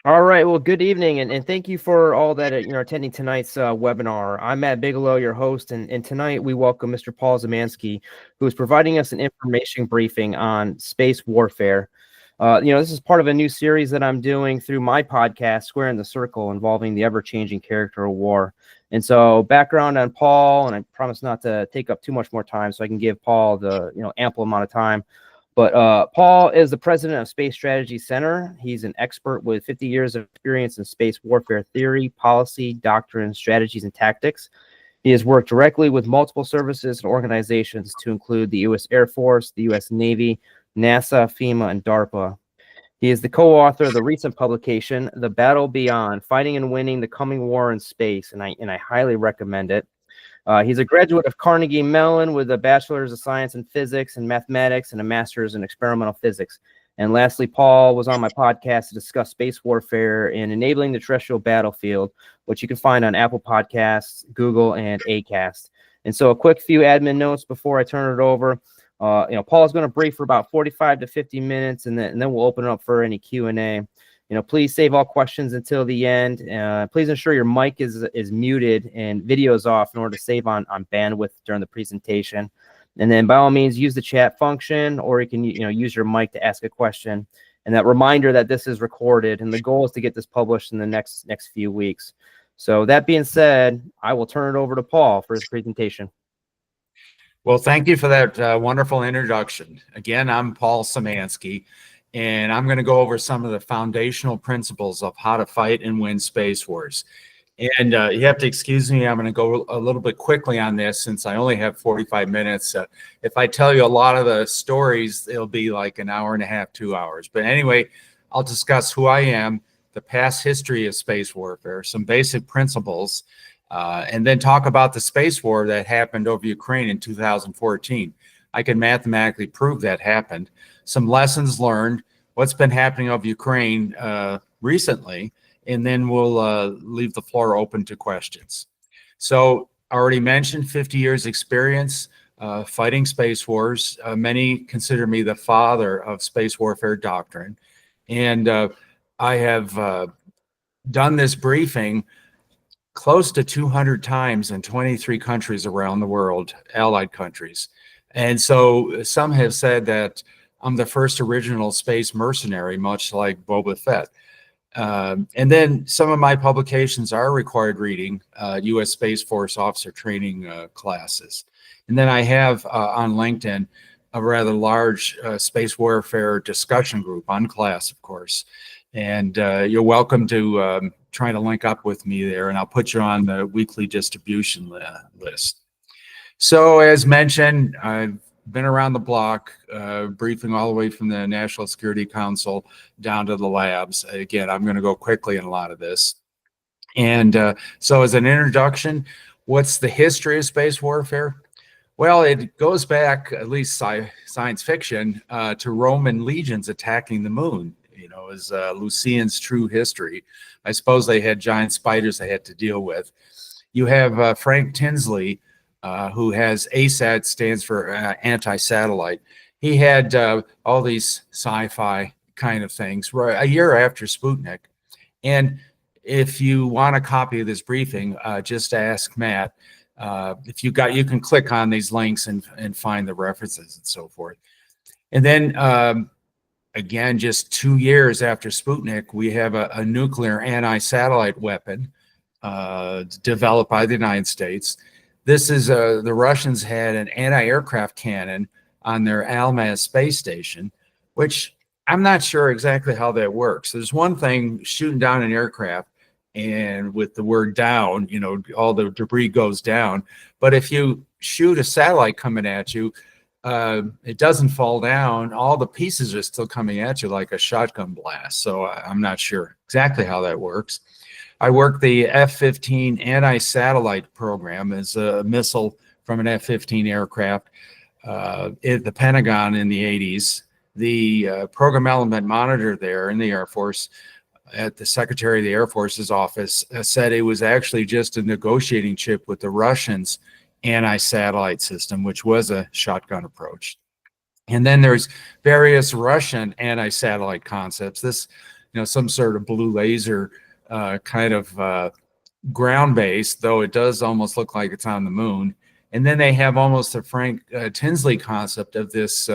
All right. Well, good evening, and thank you for all that attending tonight's webinar. I'm Matt Bigelow, your host, and tonight we welcome Mr. Paul Szymanski, who is providing us an information briefing on space warfare. This is part of a new series that I'm doing through my podcast, Square in the Circle, involving the ever-changing character of war. And so, background on Paul, and I promise not to take up too much more time, so I can give Paul the ample amount of time. But Paul is the president of Space Strategy Center. He's an expert with 50 years of experience in space warfare theory, policy, doctrine, strategies, and tactics. He has worked directly with multiple services and organizations to include the U.S. Air Force, the U.S. Navy, NASA, FEMA, and DARPA. He is the co-author of the recent publication, The Battle Beyond, Fighting and Winning the Coming War in Space, and I highly recommend it. He's a graduate of Carnegie Mellon with a bachelor's of science in physics and mathematics and a master's in experimental physics. And lastly, Paul was on my podcast to discuss space warfare and enabling the terrestrial battlefield, which you can find on Apple Podcasts, Google, and Acast. And so a quick few admin notes before I turn it over. Paul is going to brief for about 45 to 50 minutes, and then we'll open it up for any Q&A. Please save all questions until the end. Please ensure your mic is muted and video is off in order to save on bandwidth during the presentation. And then by all means, use the chat function, or you can use your mic to ask a question. And that reminder that this is recorded, and the goal is to get this published in the next few weeks. So that being said, I will turn it over to Paul for his presentation. Well, thank you for that wonderful introduction. Again, I'm Paul Szymanski, and I'm going to go over some of the foundational principles of how to fight and win space wars. And you have to excuse me, I'm going to go a little bit quickly on this since I only have 45 minutes. If I tell you a lot of the stories, it'll be like an hour and a half, 2 hours. But anyway, I'll discuss who I am, the past history of space warfare, some basic principles, and then talk about the space war that happened over Ukraine in 2014. I can mathematically prove that happened. Some lessons learned, what's been happening over Ukraine recently, and then we'll leave the floor open to questions. So I already mentioned 50 years experience fighting space wars. Many consider me the father of space warfare doctrine. And I have done this briefing close to 200 times in 23 countries around the world, allied countries. And so some have said that I'm the first original space mercenary, much like Boba Fett. And then some of my publications are required reading, U.S. Space Force officer training classes. And then I have on LinkedIn a rather large space warfare discussion group, unclass, of course. And you're welcome to try to link up with me there, and I'll put you on the weekly distribution list. So as mentioned, I've been around the block, briefing all the way from the National Security Council down to the labs. Again, I'm going to go quickly in a lot of this. And so as an introduction, what's the history of space warfare? Well, it goes back, at least science fiction, to Roman legions attacking the moon. As Lucian's true history. I suppose they had giant spiders they had to deal with. You have Frank Tinsley, who has ASAT, stands for anti-satellite. He had all these sci-fi kind of things a year after Sputnik. And if you want a copy of this briefing, just ask Matt. If you can click on these links and find the references and so forth. And then again, just 2 years after Sputnik, we have a nuclear anti-satellite weapon developed by the United States. This is the Russians had an anti-aircraft cannon on their Almaz space station, which I'm not sure exactly how that works. There's one thing shooting down an aircraft, and with the word down, all the debris goes down. But if you shoot a satellite coming at you, it doesn't fall down. All the pieces are still coming at you like a shotgun blast. So I'm not sure exactly how that works. I worked the F-15 anti-satellite program as a missile from an F-15 aircraft at the Pentagon in the 80s. The program element monitor there in the Air Force at the Secretary of the Air Force's office said it was actually just a negotiating chip with the Russians' anti-satellite system, which was a shotgun approach. And then there's various Russian anti-satellite concepts. This some sort of blue laser kind of ground base, though it does almost look like it's on the moon. And then they have almost a Frank Tinsley concept of this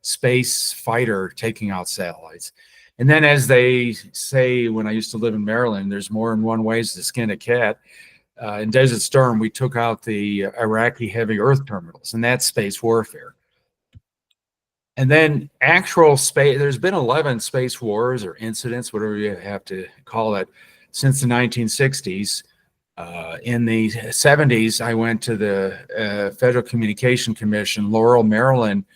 space fighter taking out satellites. And then, as they say, when I used to live in Maryland, there's more than one ways to skin a cat. In Desert Storm, we took out the Iraqi heavy earth terminals, and that's space warfare. And then actual space, there's been 11 space wars or incidents, whatever you have to call it, since the 1960s. In the 70s, I went to the Federal Communication Commission, Laurel, Maryland.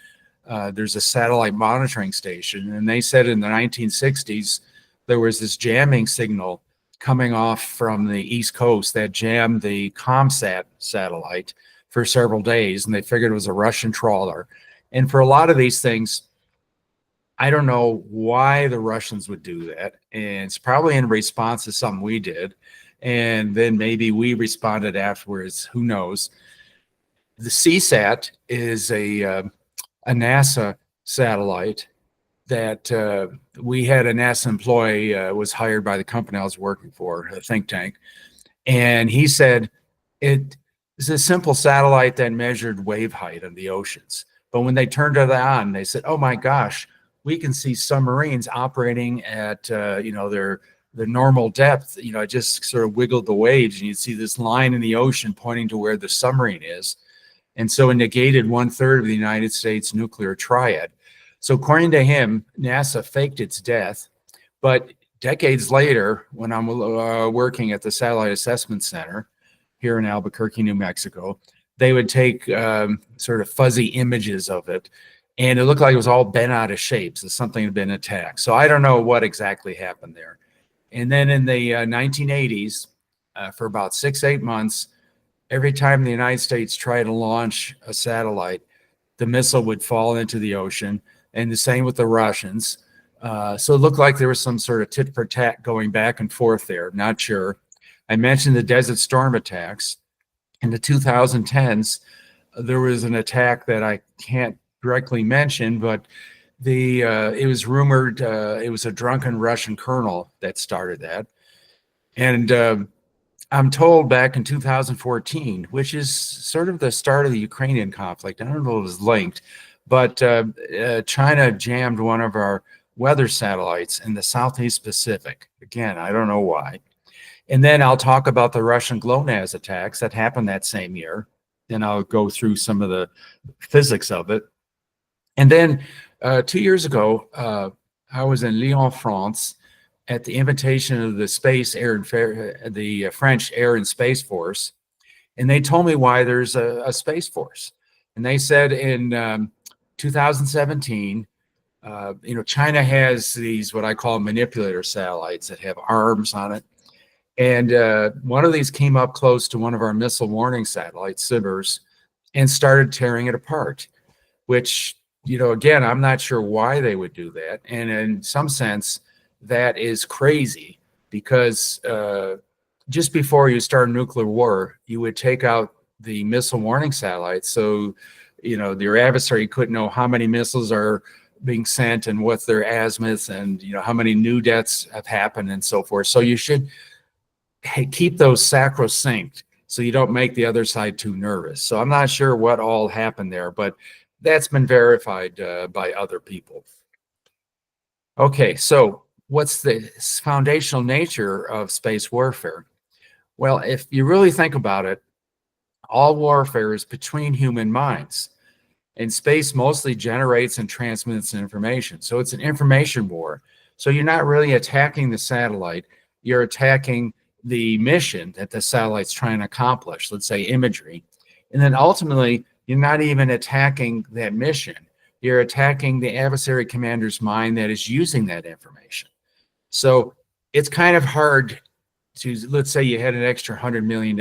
There's a satellite monitoring station, and they said in the 1960s, there was this jamming signal coming off from the East Coast that jammed the ComSat satellite for several days, and they figured it was a Russian trawler. And for a lot of these things, I don't know why the Russians would do that. And it's probably in response to something we did. And then maybe we responded afterwards. Who knows? The CSAT is a NASA satellite that we had a NASA employee was hired by the company I was working for, a think tank. And he said it is a simple satellite that measured wave height of the oceans. But when they turned it on, they said, oh my gosh, we can see submarines operating at, their normal depth. It just sort of wiggled the waves, and you'd see this line in the ocean pointing to where the submarine is. And so it negated 1/3 of the United States nuclear triad. So according to him, NASA faked its death. But decades later, when I'm working at the Satellite Assessment Center here in Albuquerque, New Mexico, they would take sort of fuzzy images of it, and it looked like it was all bent out of shape, so something had been attacked. So I don't know what exactly happened there. And then in the 1980s, for about 6-8 months, every time the United States tried to launch a satellite, the missile would fall into the ocean, and the same with the Russians. So it looked like there was some sort of tit for tat going back and forth there. Not sure. I mentioned the Desert Storm attacks. In the 2010s, there was an attack that I can't directly mention, but it was rumored it was a drunken Russian colonel that started that. And I'm told back in 2014, which is sort of the start of the Ukrainian conflict, I don't know if it was linked, but China jammed one of our weather satellites in the Southeast Pacific. Again, I don't know why. And then I'll talk about the Russian GLONASS attacks that happened that same year. Then I'll go through some of the physics of it. And then 2 years ago, I was in Lyon, France, at the invitation of the French Air and Space Force. And they told me why there's a Space Force. And they said in 2017, China has these, what I call manipulator satellites that have arms on it. And one of these came up close to one of our missile warning satellites, SBIRS, and started tearing it apart, which, again, I'm not sure why they would do that. And in some sense, that is crazy because just before you start a nuclear war, you would take out the missile warning satellites. So, your adversary couldn't know how many missiles are being sent and what their azimuths and, how many new deaths have happened and so forth. So you should keep those sacrosanct so you don't make the other side too nervous. So I'm not sure what all happened there, but that's been verified by other people. Okay, so what's the foundational nature of space warfare? Well, if you really think about it, all warfare is between human minds. And space mostly generates and transmits information. So it's an information war. So you're not really attacking the satellite. You're attacking the mission that the satellite's trying to accomplish, let's say imagery. And then ultimately, you're not even attacking that mission. You're attacking the adversary commander's mind that is using that information. So it's kind of hard to, let's say you had an extra $100 million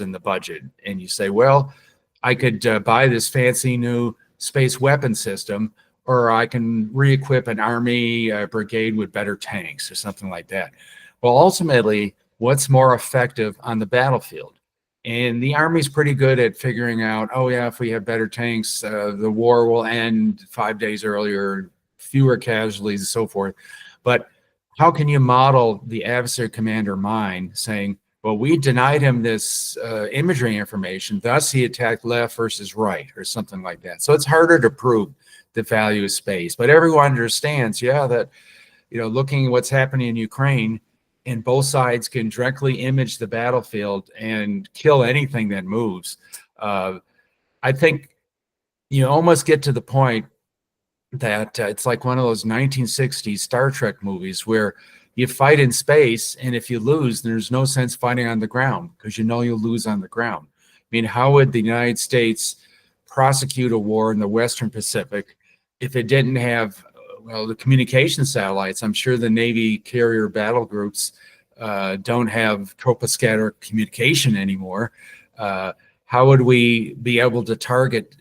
in the budget and you say, well, I could buy this fancy new space weapon system, or I can re-equip an army brigade with better tanks or something like that. Well, ultimately, what's more effective on the battlefield? And the Army's pretty good at figuring out, oh yeah, if we have better tanks, the war will end 5 days earlier, fewer casualties and so forth. But how can you model the adversary commander mind saying, well, we denied him this imagery information, thus he attacked left versus right or something like that. So it's harder to prove the value of space, but everyone understands, yeah, that, looking at what's happening in Ukraine, and both sides can directly image the battlefield and kill anything that moves. I think you almost get to the point that it's like one of those 1960s Star Trek movies where you fight in space, and if you lose, there's no sense fighting on the ground because you'll lose on the ground. I mean, how would the United States prosecute a war in the Western Pacific if it didn't have, the communication satellites? I'm sure the Navy carrier battle groups don't have troposcatter communication anymore. How would we be able to target,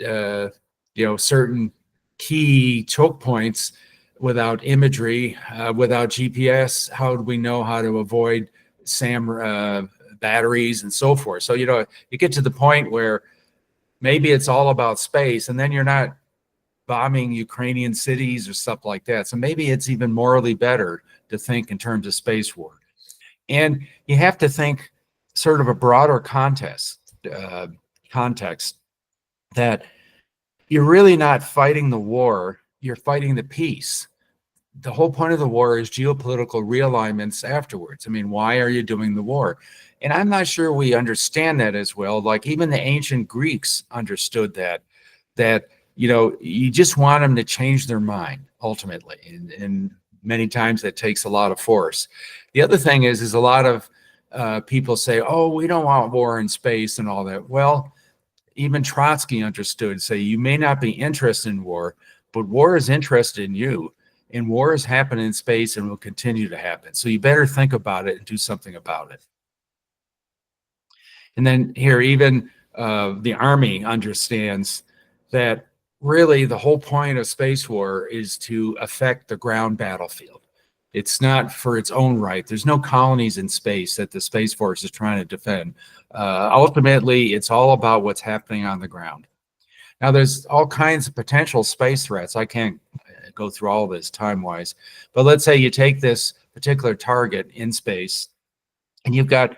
certain key choke points without imagery, without GPS? How would we know how to avoid SAM batteries and so forth? So, you get to the point where maybe it's all about space, and then you're not bombing Ukrainian cities or stuff like that. So maybe it's even morally better to think in terms of space war. And you have to think sort of a broader context that you're really not fighting the war, you're fighting the peace. The whole point of the war is geopolitical realignments afterwards. I mean, why are you doing the war? And I'm not sure we understand that as well. Like even the ancient Greeks understood that you just want them to change their mind ultimately. And many times that takes a lot of force. The other thing is a lot of people say, oh, we don't want war in space and all that. Well, even Trotsky understood, say, you may not be interested in war, but war is interested in you. And wars happen in space and will continue to happen. So you better think about it and do something about it. And then here, even the Army understands that really the whole point of space war is to affect the ground battlefield. It's not for its own right. There's no colonies in space that the Space Force is trying to defend. Ultimately, it's all about what's happening on the ground. Now, there's all kinds of potential space threats. I can't go through all of this time-wise, but let's say you take this particular target in space, and you've got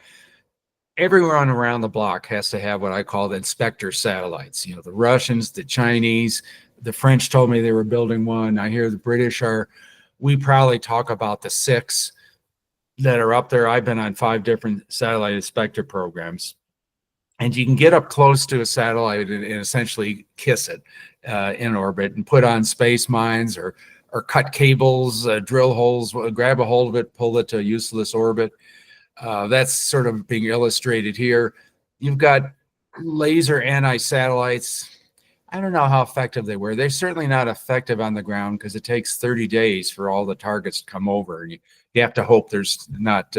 everyone around the block has to have what I call the inspector satellites. The Russians, the Chinese, the French told me they were building one. I hear the British are. We probably talk about the 6 that are up there. I've been on 5 different satellite inspector programs. And you can get up close to a satellite and essentially kiss it in orbit and put on space mines or cut cables, drill holes, grab a hold of it, pull it to a useless orbit. That's sort of being illustrated here. You've got laser anti-satellites. I don't know how effective they were. They're certainly not effective on the ground because it takes 30 days for all the targets to come over. And you have to hope there's not,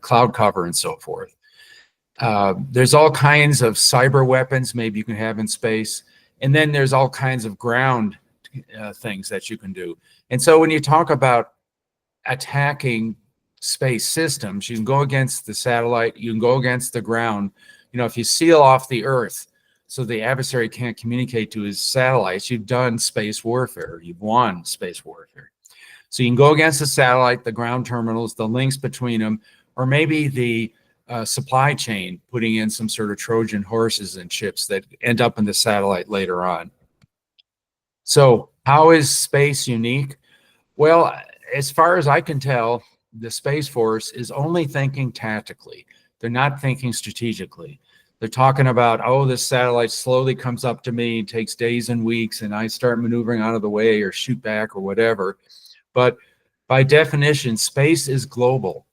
cloud cover and so forth. There's all kinds of cyber weapons maybe you can have in space. And then there's all kinds of ground things that you can do. And so when you talk about attacking space systems, you can go against the satellite, you can go against the ground. If you seal off the Earth so the adversary can't communicate to his satellites, you've done space warfare. You've won space warfare. So you can go against the satellite, the ground terminals, the links between them, or maybe the supply chain, putting in some sort of Trojan horses and chips that end up in the satellite later on. So how is space unique? Well, as far as I can tell, the Space Force is only thinking tactically. They're not thinking strategically. They're talking about, oh, this satellite slowly comes up to me, takes days and weeks, and I start maneuvering out of the way or shoot back or whatever. But by definition, space is global.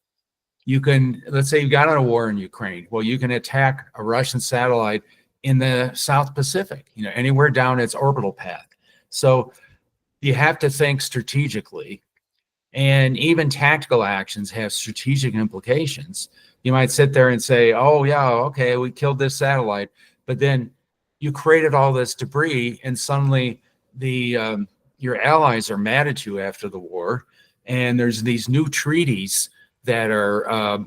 You can, let's say you got in a war in Ukraine. Well, you can attack a Russian satellite in the South Pacific, anywhere down its orbital path. So you have to think strategically. And even tactical actions have strategic implications. You might sit there and say, oh, yeah, okay, we killed this satellite. But then you created all this debris, and suddenly your allies are mad at you after the war. And there's these new treaties that are,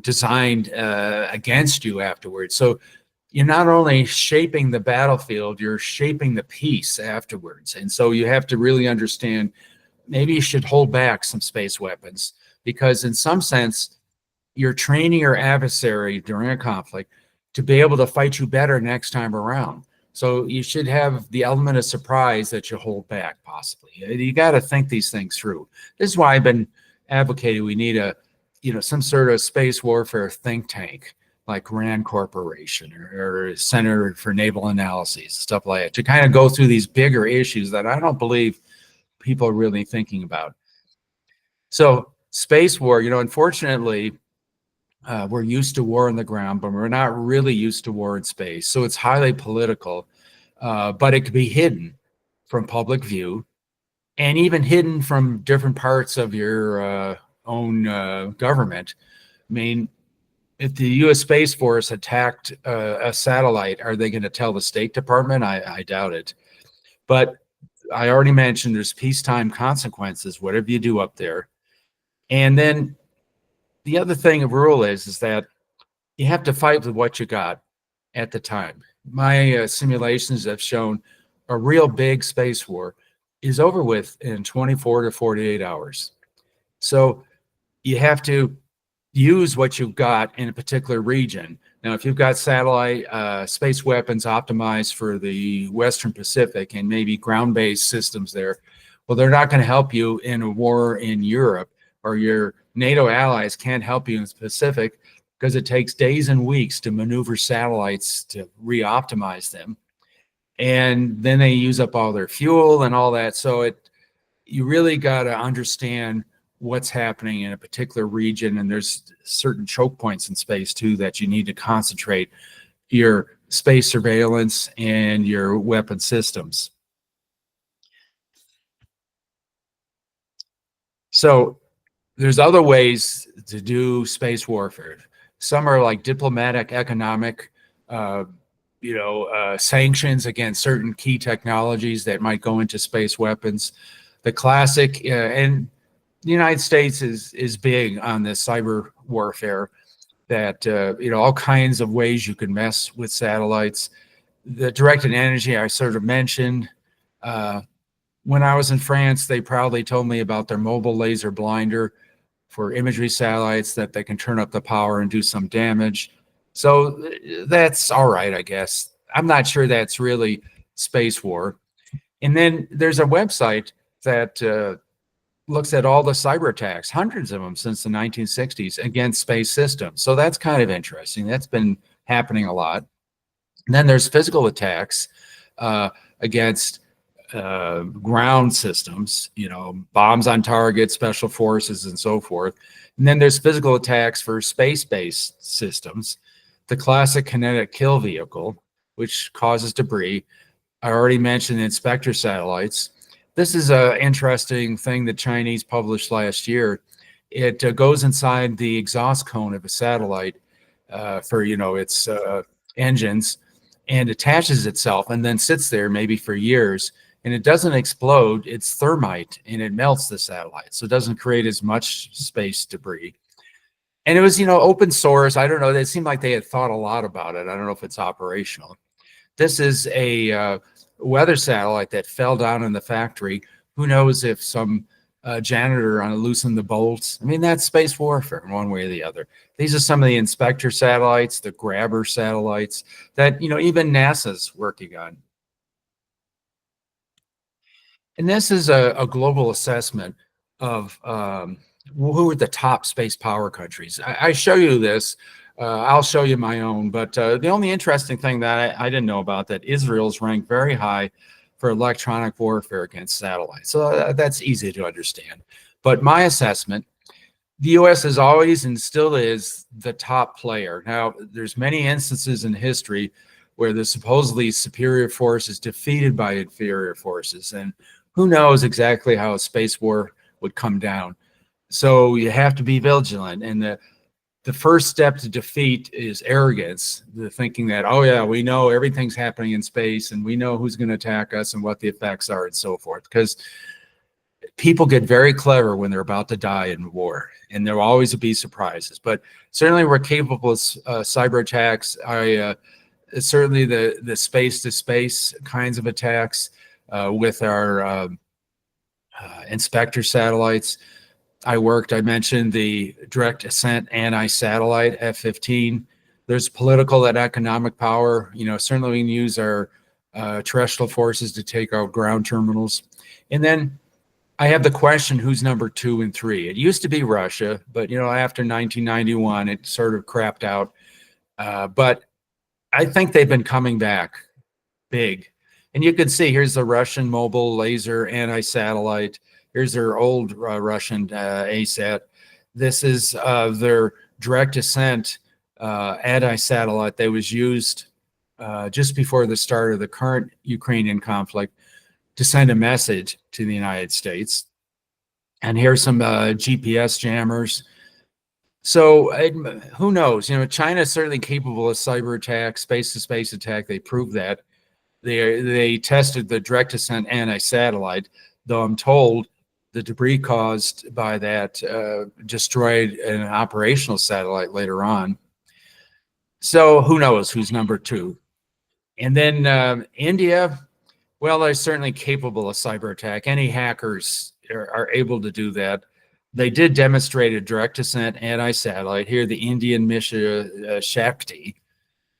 designed against you afterwards. So you're not only shaping the battlefield, you're shaping the peace afterwards. And so you have to really understand maybe you should hold back some space weapons, because in some sense, you're training your adversary during a conflict to be able to fight you better next time around. So you should have the element of surprise that you hold back, possibly. You got to think these things through. This is why I've been advocating we need some sort of space warfare think tank, like RAND Corporation or Center for Naval Analyses, stuff like that, to kind of go through these bigger issues that I don't believe people are really thinking about. So space war, unfortunately, we're used to war on the ground, but we're not really used to war in space. So it's highly political, but it could be hidden from public view and even hidden from different parts of your own government. I mean, if the U.S. Space Force attacked a satellite, are they going to tell the State Department? I doubt it. But I already mentioned there's peacetime consequences, whatever you do up there. And then the other thing of rule is that you have to fight with what you got at the time. My simulations have shown a real big space war is over with in 24 to 48 hours. So you have to use what you've got in a particular region. Now, if you've got satellite space weapons optimized for the Western Pacific and maybe ground-based systems there, well, they're not going to help you in a war in Europe, or your NATO allies can't help you in the Pacific, because it takes days and weeks to maneuver satellites to re-optimize them. And then they use up all their fuel and all that. So you really got to understand what's happening in a particular region, and there's certain choke points in space too that you need to concentrate your space surveillance and your weapon systems. So there's other ways to do space warfare. Some are like diplomatic, economic, sanctions against certain key technologies that might go into space weapons. The classic, and the United States is big on this cyber warfare, that all kinds of ways you can mess with satellites. The directed energy I sort of mentioned. When I was in France, they proudly told me about their mobile laser blinder for imagery satellites, that they can turn up the power and do some damage. So that's all right, I guess. I'm not sure that's really space war. And then there's a website that looks at all the cyber attacks, hundreds of them since the 1960s, against space systems. So that's kind of interesting. That's been happening a lot. And then there's physical attacks against ground systems, bombs on targets, special forces, and so forth. And then there's physical attacks for space-based systems. The classic kinetic kill vehicle, which causes debris. I already mentioned the inspector satellites. This is an interesting thing the Chinese published last year. It goes inside the exhaust cone of a satellite for its engines, and attaches itself and then sits there maybe for years. And it doesn't explode. It's thermite, and it melts the satellite, so it doesn't create as much space debris. And it was open source. I don't know. It seemed like they had thought a lot about it. I don't know if it's operational. This is a weather satellite that fell down in the factory. Who knows if some janitor loosened the bolts? I mean, that's space warfare in one way or the other. These are some of the inspector satellites, the grabber satellites that even NASA's working on. And this is a global assessment of who are the top space power countries. I show you this. I'll show you my own. But the only interesting thing that I didn't know about, that Israel's ranked very high for electronic warfare against satellites. So that's easy to understand. But my assessment, the U.S. is always and still is the top player. Now, there's many instances in history where the supposedly superior force is defeated by inferior forces. And who knows exactly how a space war would come down. So you have to be vigilant. And the first step to defeat is arrogance, the thinking that, oh yeah, we know everything's happening in space and we know who's going to attack us and what the effects are and so forth. Because people get very clever when they're about to die in war, and there will always be surprises. But certainly we're capable of cyber attacks. Certainly the space-to-space kinds of attacks with our inspector satellites. I mentioned the direct ascent anti-satellite F-15. There's political and economic power. Certainly we can use our terrestrial forces to take out ground terminals. And then I have the question, who's number 2 and 3? It used to be Russia, but after 1991, it sort of crapped out. But I think they've been coming back big. And you can see, here's the Russian mobile laser anti-satellite. Here's their old Russian ASAT. This is their direct ascent anti-satellite that was used just before the start of the current Ukrainian conflict to send a message to the United States. And here's some GPS jammers. So who knows? China is certainly capable of cyber attack, space-to-space attack. They proved that. They tested the direct ascent anti-satellite, though I'm told the debris caused by that destroyed an operational satellite later on. So who knows who's number 2? And then India, well, they're certainly capable of cyber attack. Any hackers are able to do that. They did demonstrate a direct ascent anti-satellite. Here, the Indian Mission Shakti.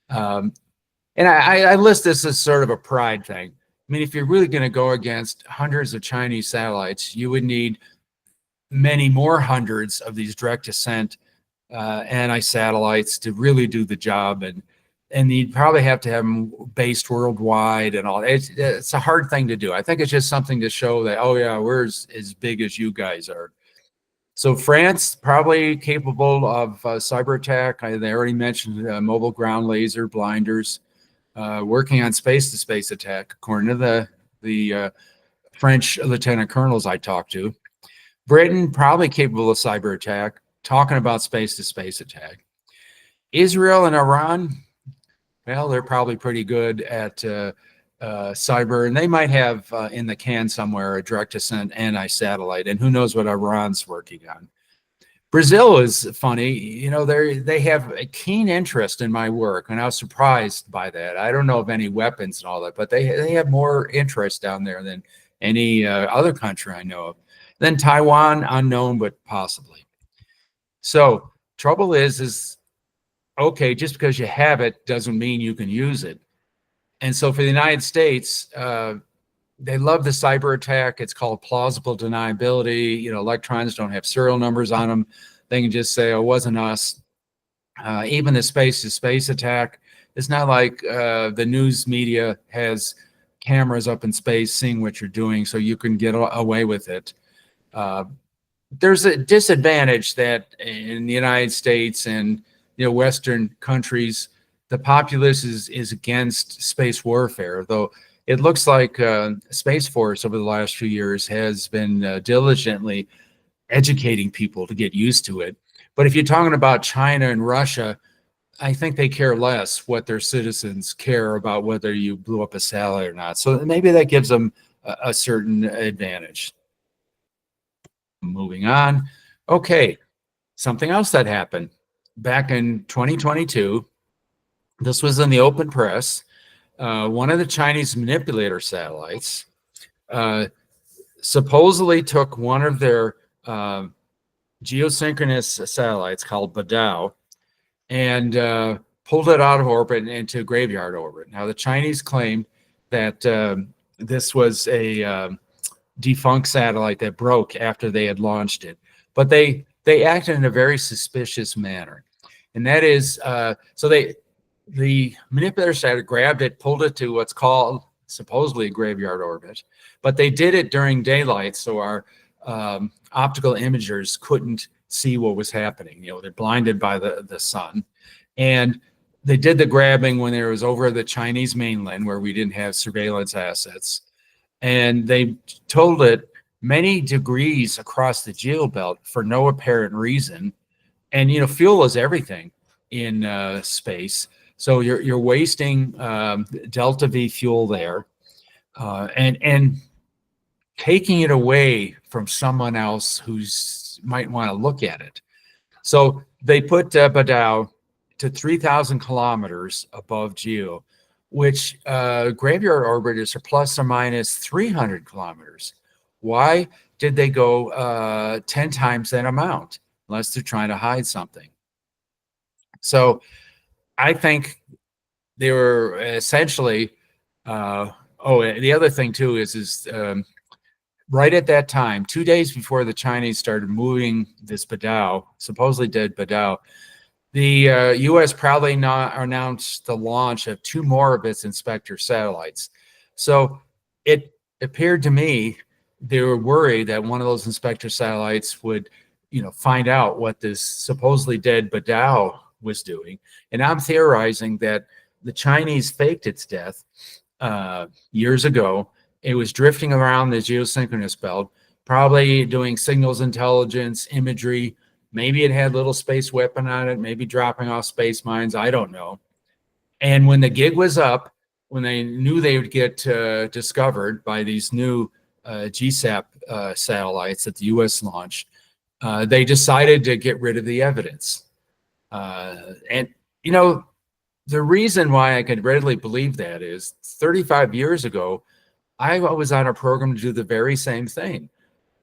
And I list this as sort of a pride thing. I mean, if you're really going to go against hundreds of Chinese satellites, you would need many more hundreds of these direct ascent anti-satellites to really do the job. And you'd probably have to have them based worldwide and all. It's a hard thing to do. I think it's just something to show that, oh yeah, we're as big as you guys are. So France, probably capable of cyber attack. They already mentioned mobile ground laser blinders. Working on space-to-space attack, according to the French lieutenant colonels I talked to. Britain, probably capable of cyber attack, talking about space-to-space attack. Israel and Iran, well, they're probably pretty good at cyber, and they might have in the can somewhere a direct ascent anti-satellite, and who knows what Iran's working on. Brazil is funny. They have a keen interest in my work, and I was surprised by that. I don't know of any weapons and all that, but they have more interest down there than any other country I know of. Then Taiwan, unknown, but possibly. So trouble is okay, just because you have it doesn't mean you can use it. And so for the United States, they love the cyber attack. It's called plausible deniability. Electrons don't have serial numbers on them. They can just say, oh, it wasn't us. Even the space-to-space attack, it's not like the news media has cameras up in space seeing what you're doing, so you can get away with it. There's a disadvantage that in the United States and Western countries, the populace is against space warfare, though it looks like Space Force over the last few years has been diligently educating people to get used to it. But if you're talking about China and Russia, I think they care less what their citizens care about whether you blew up a satellite or not. So maybe that gives them a certain advantage. Moving on. Okay, something else that happened back in 2022. This was in the open press. One of the Chinese manipulator satellites supposedly took one of their geosynchronous satellites called Badao and pulled it out of orbit into graveyard orbit. Now, the Chinese claimed that this was a defunct satellite that broke after they had launched it, but they acted in a very suspicious manner. And that is, the manipulator satellite grabbed it, pulled it to what's called supposedly a graveyard orbit, but they did it during daylight, so our optical imagers couldn't see what was happening. They're blinded by the sun. And they did the grabbing when it was over the Chinese mainland where we didn't have surveillance assets. And they told it many degrees across the geobelt for no apparent reason. And, fuel is everything in space. So you're wasting delta V fuel there and taking it away from someone else who's might want to look at it. So they put Badao to 3,000 kilometers above geo, which graveyard orbit is plus or minus 300 kilometers. Why did they go 10 times that amount? Unless they're trying to hide something. So I think they were essentially, the other thing too is right at that time, 2 days before the Chinese started moving this Badao, supposedly dead Badao, the U.S. proudly announced the launch of 2 more of its Inspector satellites. So it appeared to me they were worried that one of those Inspector satellites would, find out what this supposedly dead Badao was doing. And I'm theorizing that the Chinese faked its death years ago. It was drifting around the geosynchronous belt, probably doing signals intelligence, imagery. Maybe it had a little space weapon on it, maybe dropping off space mines. I don't know. And when the gig was up, when they knew they would get discovered by these new GSAP satellites that the U.S. launched, they decided to get rid of the evidence. And, the reason why I could readily believe that is 35 years ago, I was on a program to do the very same thing.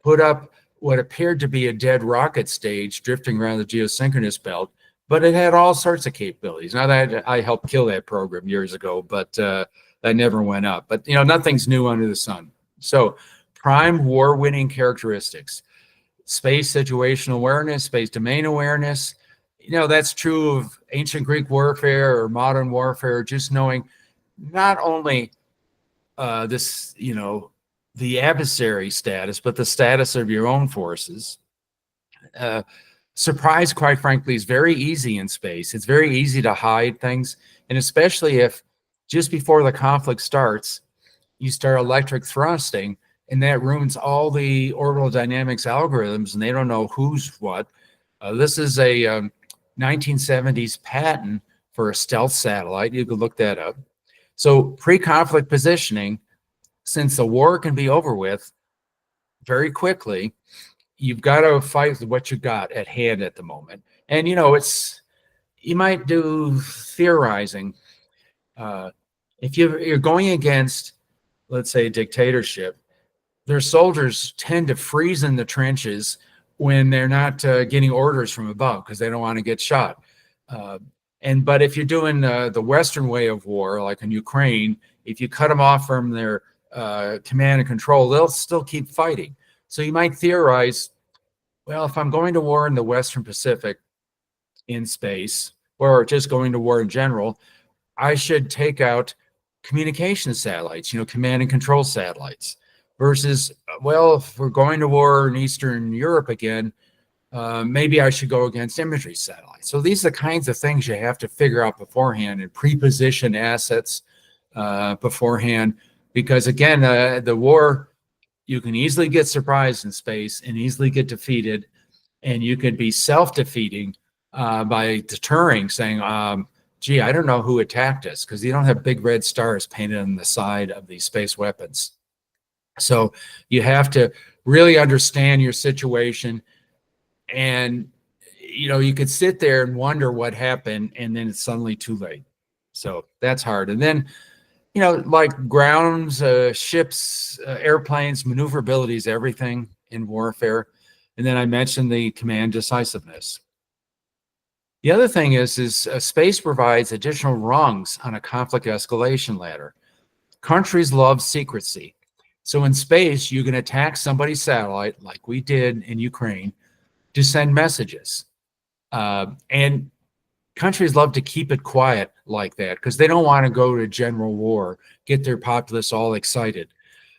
Put up what appeared to be a dead rocket stage drifting around the geosynchronous belt, but it had all sorts of capabilities. Now that I helped kill that program years ago, but that never went up. But nothing's new under the sun. So prime war-winning characteristics: space situational awareness, space domain awareness. That's true of ancient Greek warfare or modern warfare. Just knowing not only the adversary status, but the status of your own forces. Surprise, quite frankly, is very easy in space. It's very easy to hide things, and especially if just before the conflict starts, you start electric thrusting, and that ruins all the orbital dynamics algorithms, and they don't know who's what. This is a 1970s patent for a stealth satellite. You could look that up. So pre-conflict positioning, since the war can be over with very quickly, you've got to fight with what you got at hand at the moment. And you might do theorizing. If you're going against, let's say, a dictatorship, their soldiers tend to freeze in the trenches when they're not getting orders from above because they don't want to get shot. But if you're doing the Western way of war, like in Ukraine, if you cut them off from their command and control, they'll still keep fighting. So you might theorize, well, if I'm going to war in the Western Pacific in space, or just going to war in general, I should take out communication satellites, command and control satellites, versus, well, if we're going to war in Eastern Europe again, maybe I should go against imagery satellites. So these are the kinds of things you have to figure out beforehand and pre-position assets beforehand, because again, the war, you can easily get surprised in space and easily get defeated, and you can be self-defeating by deterring, saying, gee, I don't know who attacked us, because you don't have big red stars painted on the side of these space weapons. So you have to really understand your situation, and you could sit there and wonder what happened, and then it's suddenly too late. So that's hard. And then like grounds, ships, airplanes, maneuverability is everything in warfare. And then I mentioned the command decisiveness. The other thing is space provides additional rungs on a conflict escalation ladder. Countries love secrecy. So in space, you can attack somebody's satellite, like we did in Ukraine, to send messages. And countries love to keep it quiet like that because they don't want to go to general war, get their populace all excited.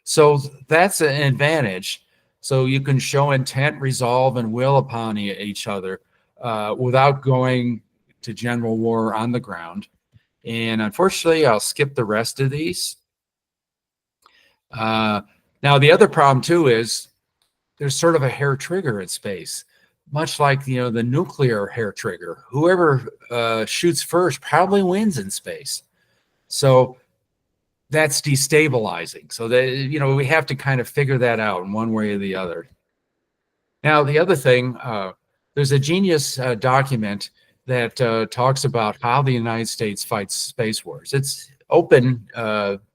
So that's an advantage. So you can show intent, resolve, and will upon each other without going to general war on the ground. And unfortunately, I'll skip the rest of these. Now, the other problem too is there's sort of a hair trigger in space, much like the nuclear hair trigger. Whoever shoots first probably wins in space. So that's destabilizing. So that we have to kind of figure that out in one way or the other. Now, the other thing, there's a genius document that talks about how the United States fights space wars. It's open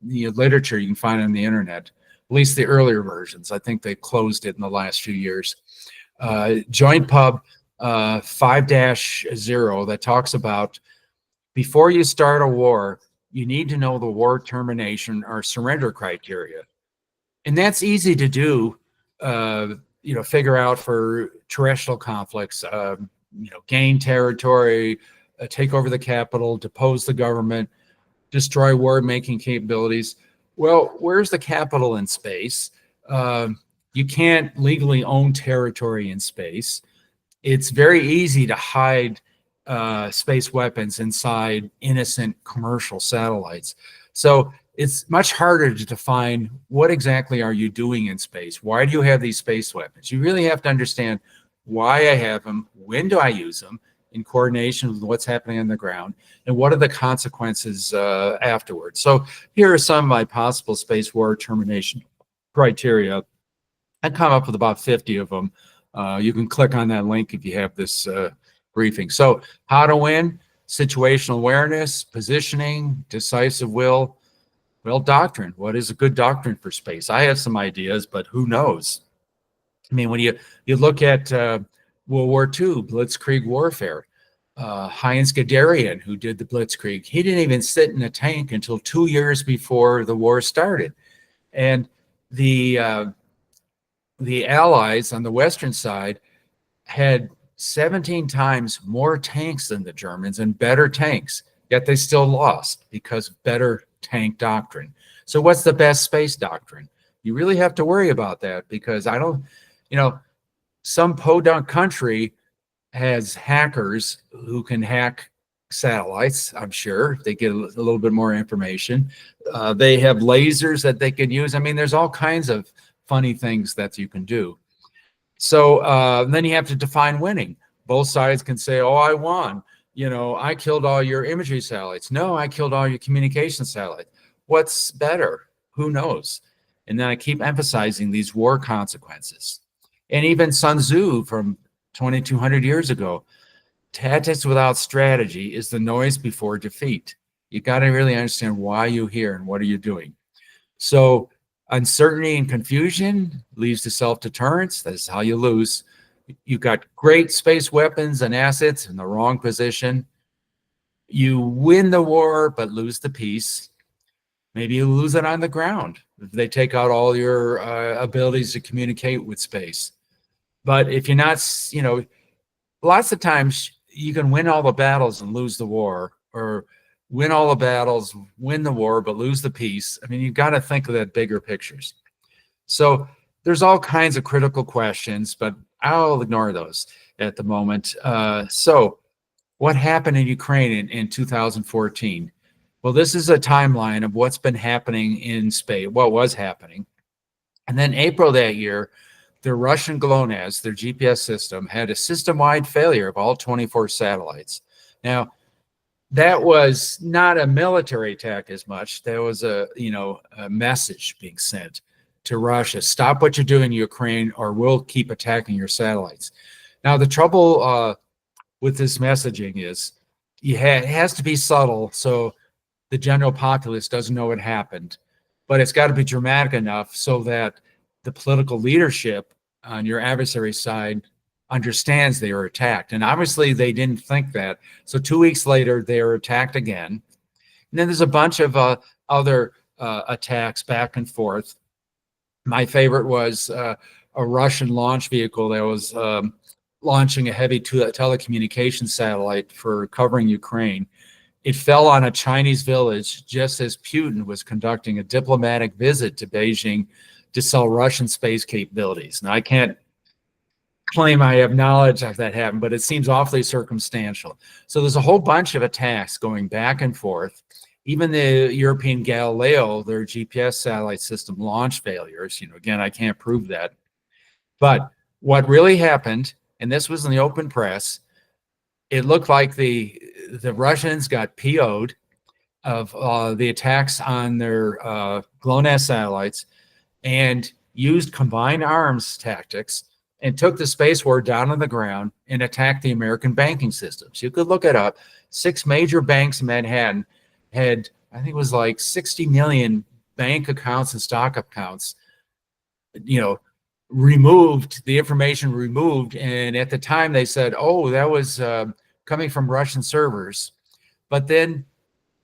literature you can find on the internet. least the earlier versions. I think they closed it in the last few years. Joint Pub 5-0 that talks about before you start a war, you need to know the war termination or surrender criteria. And that's easy to do, figure out for terrestrial conflicts, gain territory, take over the capital, depose the government, destroy war-making capabilities. Well, where's the capital in space? You can't legally own territory in space. It's very easy to hide space weapons inside innocent commercial satellites. So it's much harder to define what exactly are you doing in space. Why do you have these space weapons? You really have to understand why I have them, when do I use them, in coordination with what's happening on the ground, and what are the consequences afterwards. So here are some of my possible space war termination criteria. I come up with about 50 of them. You can click on that link if you have this briefing. So how to win: situational awareness, positioning, decisive will. Well, doctrine. What is a good doctrine for space? I have some ideas, but who knows? I mean, when you look at World War II, Blitzkrieg warfare, Heinz Guderian, who did the Blitzkrieg, he didn't even sit in a tank until 2 years before the war started. And the Allies on the Western side had 17 times more tanks than the Germans and better tanks, yet they still lost because of better tank doctrine. So what's the best space doctrine? You really have to worry about that, because some podunk country has hackers who can hack satellites. I'm sure they get a little bit more information. They have lasers that they can use. I mean, there's all kinds of funny things that you can do. So then you have to define winning. Both sides can say, oh, I won. I killed all your imagery satellites. No, I killed all your communication satellites. What's better? Who knows? And then I keep emphasizing these war consequences. And even Sun Tzu from 2,200 years ago, tactics without strategy is the noise before defeat. You got to really understand why you're here and what are you doing. So uncertainty and confusion leads to self-deterrence. That's how you lose. You've got great space weapons and assets in the wrong position. You win the war, but lose the peace. Maybe you lose it on the ground if they take out all your abilities to communicate with space. But if you're not, lots of times you can win all the battles and lose the war, or win all the battles, win the war, but lose the peace. I mean, you've got to think of that bigger pictures. So there's all kinds of critical questions, but I'll ignore those at the moment. So what happened in Ukraine in 2014? Well, this is a timeline of what's been happening in space, what was happening. And then April that year, the Russian GLONASS, their GPS system, had a system-wide failure of all 24 satellites. Now, that was not a military attack as much. There was a message being sent to Russia: stop what you're doing in Ukraine, or we'll keep attacking your satellites. Now, the trouble with this messaging is it has to be subtle, so the general populace doesn't know what happened, but it's got to be dramatic enough so that the political leadership on your adversary's side understands they were attacked. And obviously they didn't think that. So 2 weeks later, they were attacked again. And then there's a bunch of other attacks back and forth. My favorite was a Russian launch vehicle that was launching a heavy telecommunications satellite for covering Ukraine. It fell on a Chinese village just as Putin was conducting a diplomatic visit to Beijing to sell Russian space capabilities. Now, I can't claim I have knowledge of that happened, but it seems awfully circumstantial. So there's a whole bunch of attacks going back and forth. Even the European Galileo, their GPS satellite system, launch failures. Again, I can't prove that. But what really happened, and this was in the open press, it looked like the Russians got PO'd of the attacks on their GLONASS satellites and used combined arms tactics and took the space war down on the ground and attacked the American banking systems. You could look it up. 6 major banks in Manhattan had, I think it was like 60 million bank accounts and stock accounts you know, removed the information removed. And at the time they said, oh, that was coming from Russian servers. But then,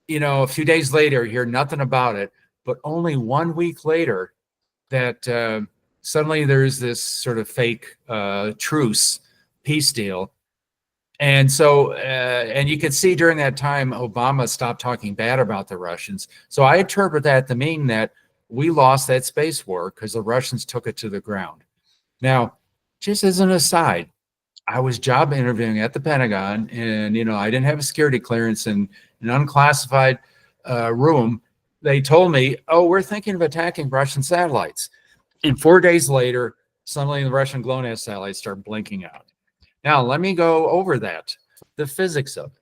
a few days later, you hear nothing about it. But only 1 week later, that suddenly there's this sort of fake truce, peace deal. And so, and you could see during that time, Obama stopped talking bad about the Russians. So I interpret that to mean that we lost that space war because the Russians took it to the ground. Now, just as an aside, I was job interviewing at the Pentagon, and I didn't have a security clearance in an unclassified room. They told me, "Oh, we're thinking of attacking Russian satellites." And 4 days later, suddenly the Russian GLONASS satellites start blinking out. Now, let me go over that, the physics of it.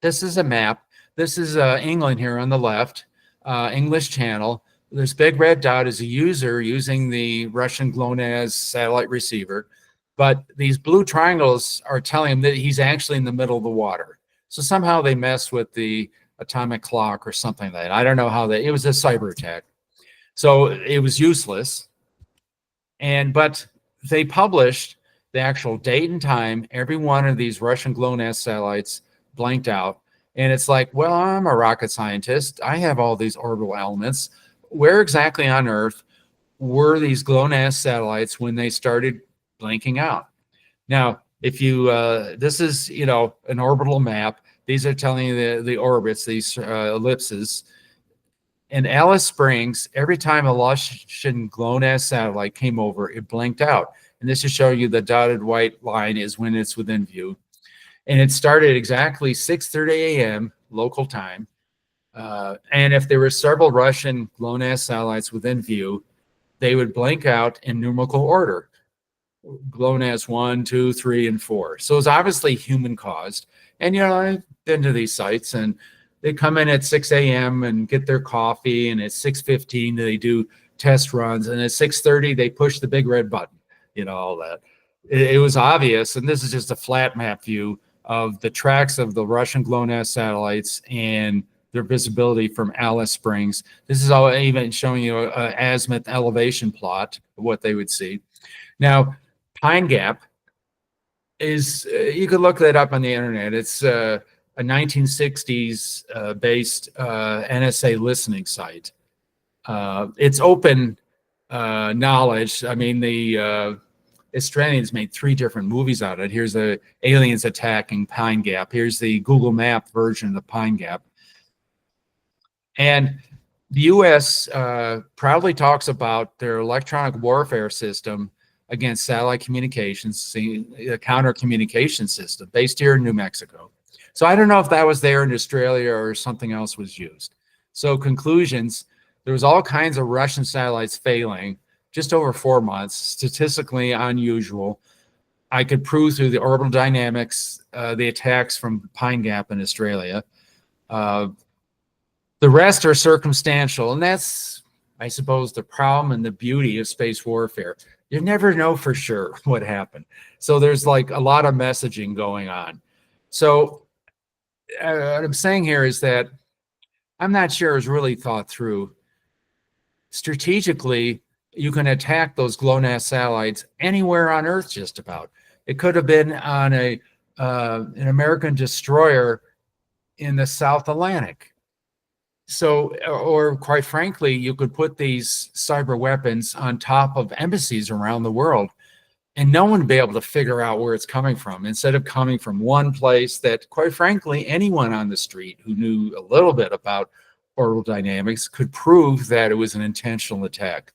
This is a map. This is England here on the left, English Channel. This big red dot is a user using the Russian GLONASS satellite receiver. But these blue triangles are telling him that he's actually in the middle of the water. So somehow they messed with the atomic clock or something like that. I don't know how it was a cyber attack. So it was useless. But they published the actual date and time. Every one of these Russian GLONASS satellites blanked out. And it's like, well, I'm a rocket scientist. I have all these orbital elements. Where exactly on Earth were these GLONASS satellites when they started blanking out? Now, if you, this is, an orbital map. These are telling you the orbits, these ellipses. In Alice Springs, every time a Russian GLONASS satellite came over, it blinked out. And this is showing you the dotted white line is when it's within view. And it started exactly 6:30 a.m. local time. And if there were several Russian GLONASS satellites within view, they would blink out in numerical order. GLONASS 1, 2, 3, and 4. So it's obviously human caused. And, I've been to these sites, and they come in at 6 a.m. and get their coffee, and at 6:15 they do test runs, and at 6:30 they push the big red button, all that. It was obvious, and this is just a flat map view of the tracks of the Russian GLONASS satellites and their visibility from Alice Springs. This is all even showing you an azimuth elevation plot of what they would see. Now, Pine Gap is, you could look that up on the internet. It's a 1960s based NSA listening site. It's open knowledge. I mean, the Australians made 3 different movies out of it. Here's the aliens attacking Pine Gap. Here's the Google Map version of Pine Gap. And the U.S. proudly talks about their electronic warfare system against satellite communications, a counter communication system based here in New Mexico. So I don't know if that was there in Australia or something else was used. So conclusions, there was all kinds of Russian satellites failing just over 4 months, statistically unusual. I could prove through the orbital dynamics, the attacks from Pine Gap in Australia. The rest are circumstantial, and that's, I suppose, the problem and the beauty of space warfare. You never know for sure what happened. So there's like a lot of messaging going on. So what I'm saying here is that I'm not sure it was really thought through. Strategically, you can attack those GLONASS satellites anywhere on Earth just about. It could have been on an American destroyer in the South Atlantic. So, or quite frankly, you could put these cyber weapons on top of embassies around the world, and no one would be able to figure out where it's coming from, instead of coming from one place that, quite frankly, anyone on the street who knew a little bit about orbital dynamics could prove that it was an intentional attack.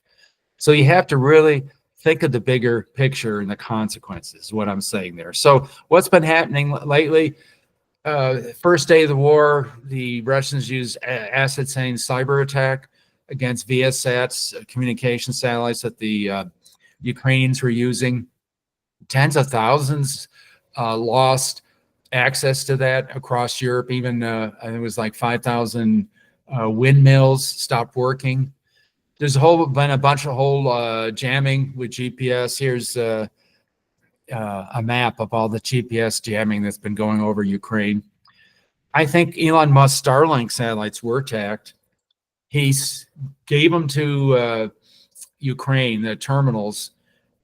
So you have to really think of the bigger picture and the consequences, is what I'm saying there. So what's been happening lately? First day of the war, the Russians used asset-saying cyber attack against VSATs, communication satellites that the Ukrainians were using. Tens of thousands lost access to that across Europe. Even I think it was like 5,000 windmills stopped working. There's been a bunch of jamming with GPS. Here's a map of all the GPS jamming that's been going over Ukraine. I think Elon Musk Starlink satellites were attacked. He gave them to Ukraine, the terminals,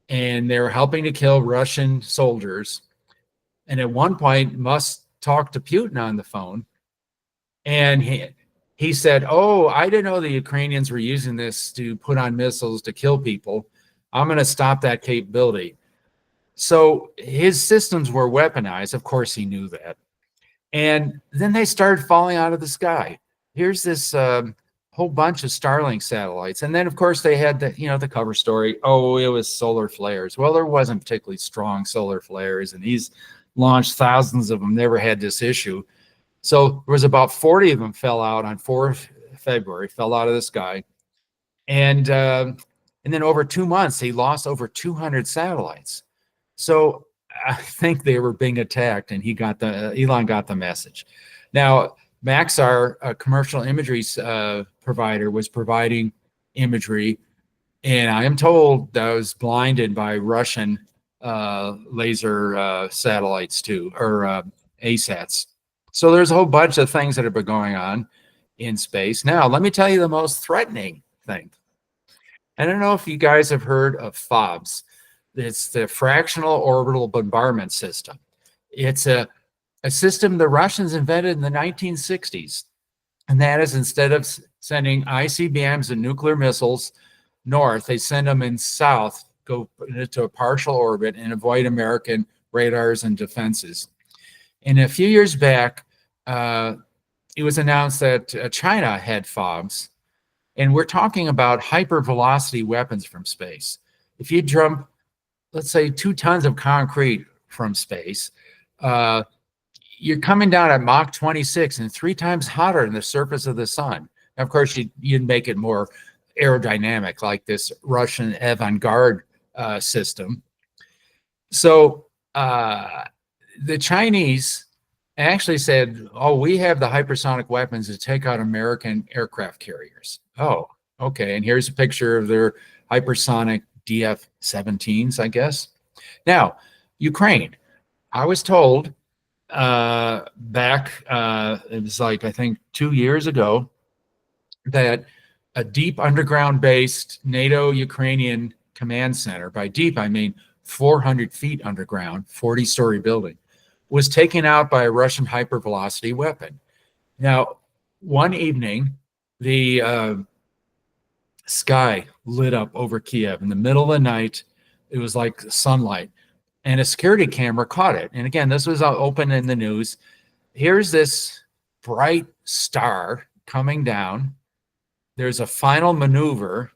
and they're helping to kill Russian soldiers. And at one point, Musk talked to Putin on the phone, and he said, "Oh, I didn't know the Ukrainians were using this to put on missiles to kill people. I'm going to stop that capability." So his systems were weaponized. Of course, he knew that. And then they started falling out of the sky. Here's this whole bunch of Starlink satellites. And then, of course, they had the cover story. Oh, it was solar flares. Well, there wasn't particularly strong solar flares, and he's launched thousands of them, never had this issue. So there was about 40 of them fell out on 4th February, fell out of the sky. And then over 2 months, he lost over 200 satellites. So I think they were being attacked, and Elon got the message. Now, Maxar, a commercial imagery provider, was providing imagery, and I am told that was blinded by Russian laser satellites too, or ASATs. So there's a whole bunch of things that have been going on in space. Now, let me tell you the most threatening thing. I don't know if you guys have heard of FOBS. It's the fractional orbital bombardment system. It's a system the Russians invented in the 1960s. And that is, instead of sending ICBMs and nuclear missiles north, they send them in south, go into a partial orbit and avoid American radars and defenses. And a few years back, it was announced that China had FOBs. And we're talking about hypervelocity weapons from space. If you jump, let's say, 2 tons of concrete from space, you're coming down at Mach 26 and 3 times hotter than the surface of the sun. Now, of course, you'd make it more aerodynamic, like this Russian avant-garde system. So the Chinese actually said, "Oh, we have the hypersonic weapons to take out American aircraft carriers." Oh, okay. And here's a picture of their hypersonic DF-17s, I guess. Now, Ukraine. I was told back, it was like, I think 2 years ago, that a deep underground based NATO Ukrainian command center, by deep, I mean 400 feet underground, 40-story building, was taken out by a Russian hypervelocity weapon. Now, one evening, the sky lit up over Kiev in the middle of the night. It was like sunlight, and a security camera caught it. And again, this was open in the news. Here's this bright star coming down. There's a final maneuver.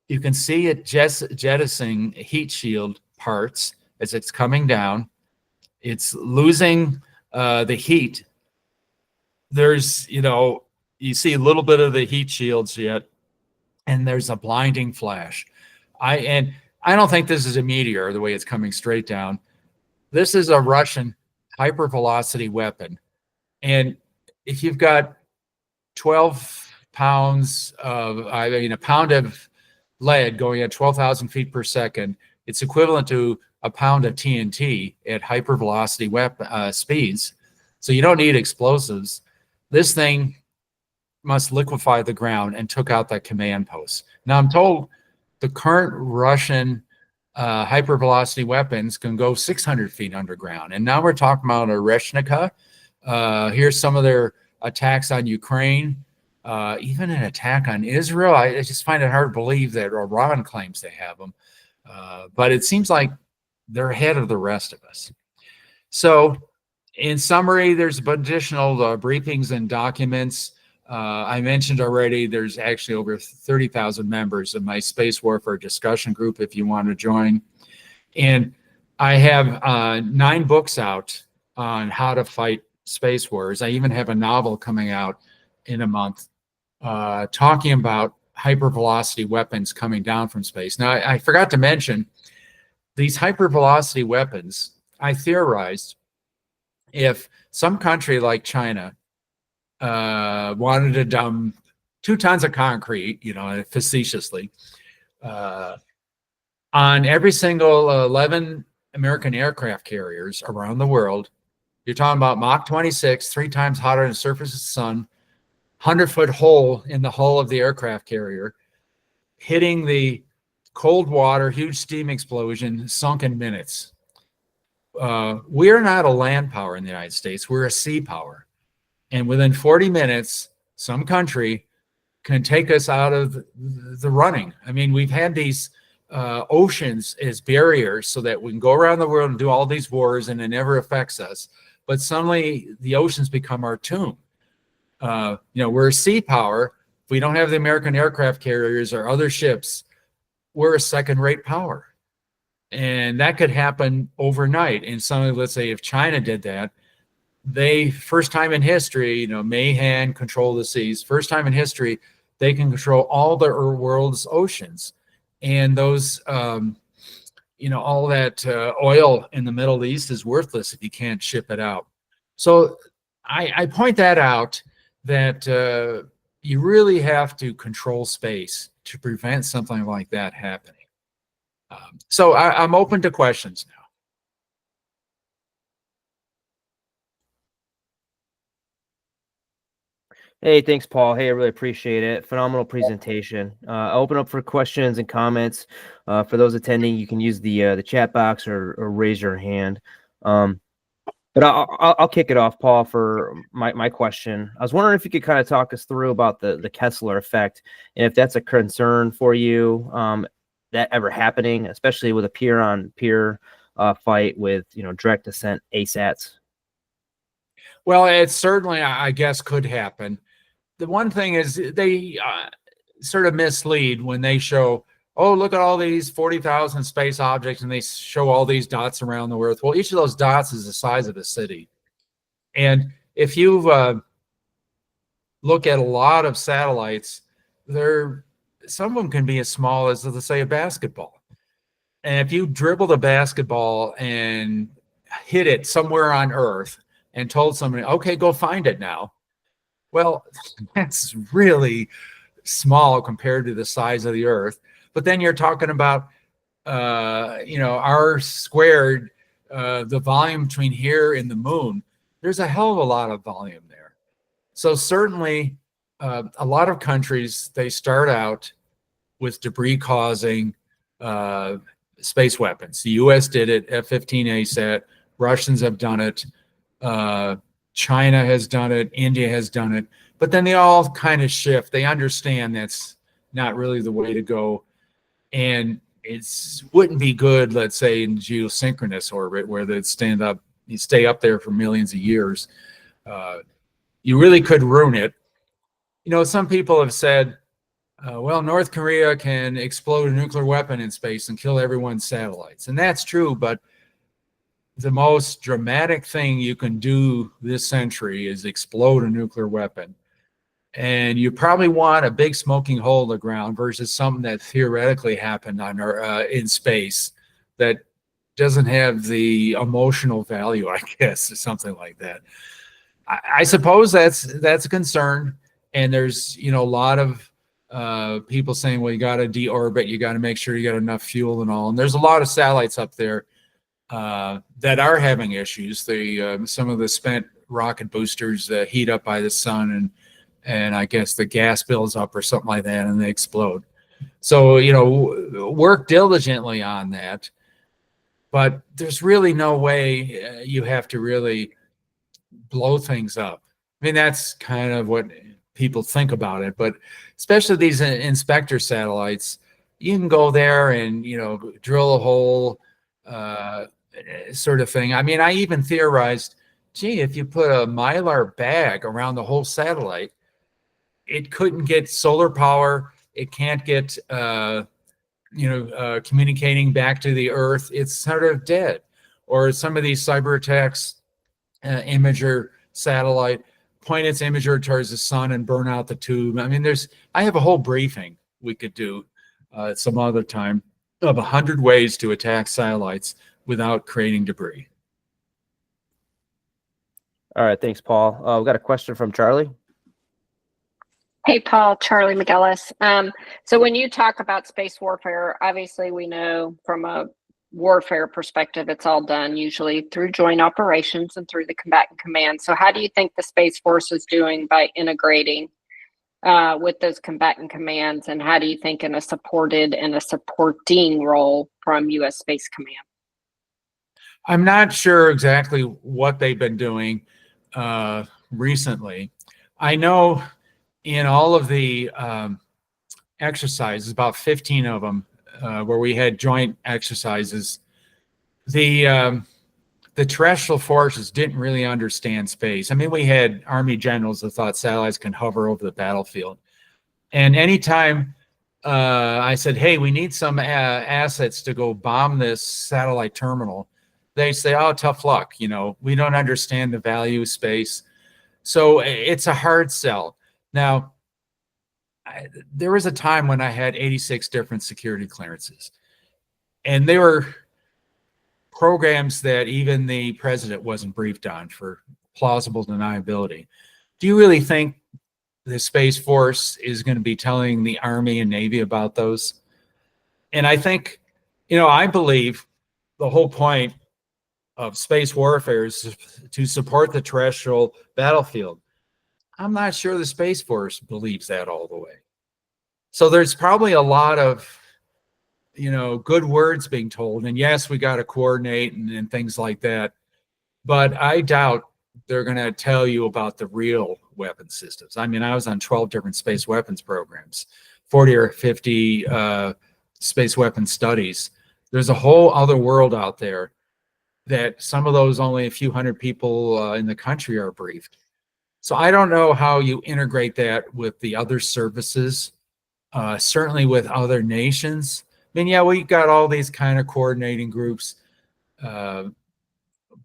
You can see it jettisoning heat shield parts as it's coming down. It's losing the heat. There's, you see a little bit of the heat shields yet, and there's a blinding flash. I don't think this is a meteor the way it's coming straight down. This is a Russian hypervelocity weapon. And if you've got 12 pounds of, a pound of lead going at 12,000 feet per second, it's equivalent to a pound of TNT at hypervelocity speeds. So you don't need explosives. This thing must liquefy the ground and took out that command post. Now, I'm told the current Russian hypervelocity weapons can go 600 feet underground. And now we're talking about a Reshnika. Here's some of their attacks on Ukraine, even an attack on Israel. I just find it hard to believe that Iran claims they have them. But it seems like they're ahead of the rest of us. So in summary, there's additional briefings and documents. I mentioned already there's actually over 30,000 members of my space warfare discussion group if you want to join. And I have 9 books out on how to fight space wars. I even have a novel coming out in a month talking about hypervelocity weapons coming down from space. Now, I forgot to mention these hypervelocity weapons. I theorized if some country like China wanted to dump 2 tons of concrete, facetiously, on every single 11 American aircraft carriers around the world. You're talking about Mach 26, 3 times hotter than the surface of the sun, 100-foot hole in the hull of the aircraft carrier, hitting the cold water, huge steam explosion, sunk in minutes. We're not a land power in the United States. We're a sea power. And within 40 minutes, some country can take us out of the running. I mean, we've had these oceans as barriers so that we can go around the world and do all these wars and it never affects us. But suddenly the oceans become our tomb. We're a sea power. If we don't have the American aircraft carriers or other ships, we're a second-rate power. And that could happen overnight. And suddenly, let's say if China did that, they, first time in history, Mahan control the seas. First time in history, they can control all the world's oceans. And those, all that oil in the Middle East is worthless if you can't ship it out. So I point that out that you really have to control space to prevent something like that happening. So I'm open to questions now. Hey, thanks, Paul. Hey, I really appreciate it. Phenomenal presentation. I'll open up for questions and comments. For those attending, you can use the chat box or raise your hand. But I'll kick it off, Paul, for my question. I was wondering if you could kind of talk us through about the Kessler effect, and if that's a concern for you, that ever happening, especially with a peer-on-peer fight with direct descent ASATs. Well, it certainly, I guess, could happen. The one thing is they sort of mislead when they show, oh, look at all these 40,000 space objects, and they show all these dots around the Earth. Well, each of those dots is the size of a city. And if you look at a lot of satellites, some of them can be as small as, let's say, a basketball. And if you dribbled a basketball and hit it somewhere on Earth and told somebody, okay, go find it now, well, that's really small compared to the size of the Earth. But then you're talking about, R squared, the volume between here and the moon. There's a hell of a lot of volume there. So certainly a lot of countries, they start out with debris causing space weapons. The US did it, F-15 ASAT. Russians have done it. China has done it. India has done it. But then they all kind of shift. They understand that's not really the way to go. And it wouldn't be good, let's say, in geosynchronous orbit where they'd you stay up there for millions of years. You really could ruin it. Some people have said, well, North Korea can explode a nuclear weapon in space and kill everyone's satellites. And that's true, but the most dramatic thing you can do this century is explode a nuclear weapon. And you probably want a big smoking hole in the ground versus something that theoretically happened in space that doesn't have the emotional value, I guess, or something like that. I suppose that's a concern. And there's, a lot of people saying, well, you got to deorbit, you got to make sure you got enough fuel and all. And there's a lot of satellites up there that are having issues. Some of the spent rocket boosters heat up by the sun, and I guess the gas builds up or something like that, and they explode. So, work diligently on that. But there's really no way you have to really blow things up. I mean, that's kind of what people think about it. But especially these inspector satellites, you can go there and, drill a hole, sort of thing. I mean, I even theorized, gee, if you put a Mylar bag around the whole satellite, it couldn't get solar power. It can't get, communicating back to the Earth. It's sort of dead. Or some of these cyber attacks, imager satellite, point its imager towards the sun and burn out the tube. I mean, I have a whole briefing we could do at some other time of 100 ways to attack satellites without creating debris. All right, thanks, Paul. We've got a question from Charlie. Hey, Paul, Charlie McGillis. So when you talk about space warfare, obviously we know from a warfare perspective, it's all done usually through joint operations and through the combatant command. So how do you think the Space Force is doing by integrating with those combatant commands, and how do you think in a supported and a supporting role from U.S. Space Command? I'm not sure exactly what they've been doing recently. I know in all of the exercises, about 15 of them, where we had joint exercises, the terrestrial forces didn't really understand space. I mean, we had Army generals that thought satellites can hover over the battlefield. And anytime I said, hey, we need some assets to go bomb this satellite terminal, they say, oh, tough luck. You know, we don't understand the value of space. So it's a hard sell. Now, there was a time when I had 86 different security clearances, and they were programs that even the president wasn't briefed on for plausible deniability. Do you really think the Space Force is going to be telling the Army and Navy about those? And I think, you know, I believe the whole point of space warfare is to support the terrestrial battlefield. I'm not sure the Space Force believes that all the way. So there's probably a lot of, you know, good words being told. And yes, we got to coordinate and things like that. But I doubt they're going to tell you about the real weapon systems. I mean, I was on 12 different space weapons programs, 40 or 50 space weapon studies. There's a whole other world out there that some of those only a few hundred people in the country are briefed. So I don't know how you integrate that with the other services, certainly with other nations. I mean, yeah, we got all these kind of coordinating groups, but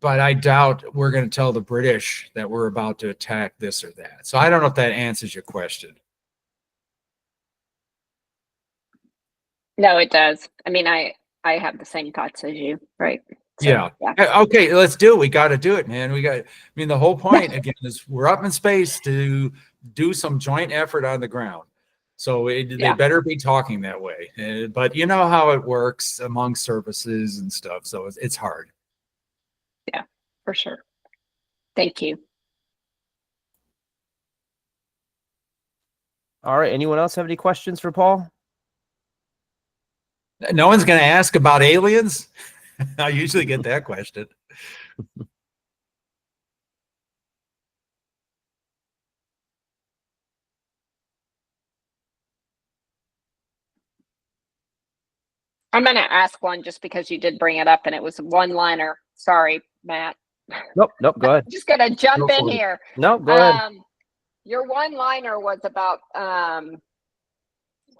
I doubt we're going to tell the British that we're about to attack this or that. So I don't know if that answers your question. No, it does. I mean, I have the same thoughts as you, right? So, yeah. Okay, let's do it. We got to do it, man. I mean, the whole point again is we're up in space to do some joint effort on the ground. So they better be talking that way. But you know how it works among services and stuff. So it's hard. Yeah, for sure. Thank you. All right. Anyone else have any questions for Paul? No one's going to ask about aliens. I usually get that question. I'm going to ask one just because you did bring it up and it was a one-liner. Sorry, Matt. Nope. Go ahead. Just going to jump in here. No, go ahead. Your one-liner was about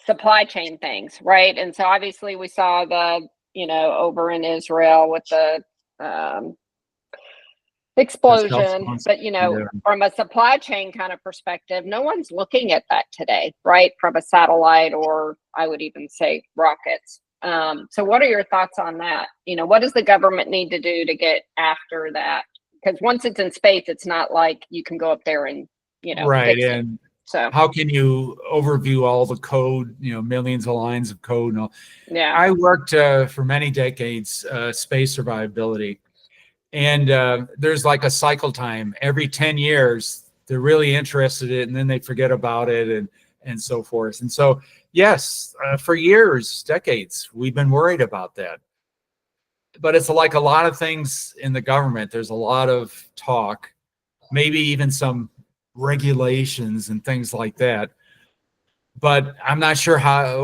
supply chain things, right? And so obviously we saw the, you know, over in Israel with the explosion, but you know, from a supply chain kind of perspective, no one's looking at that today, right? From a satellite, or I would even say rockets. So what are your thoughts on that? You know, what does the government need to do to get after that? Because once it's in space, it's not like you can go up there and, you know, right. fix And it. So how can you overview all the code, you know, millions of lines of code and all? Yeah. I worked for many decades, space survivability. And there's like a cycle time. Every 10 years, they're really interested in it, and then they forget about it and so forth. And so, yes, for years, decades, we've been worried about that. But it's like a lot of things in the government. There's a lot of talk, maybe even some regulations and things like that. But I'm not sure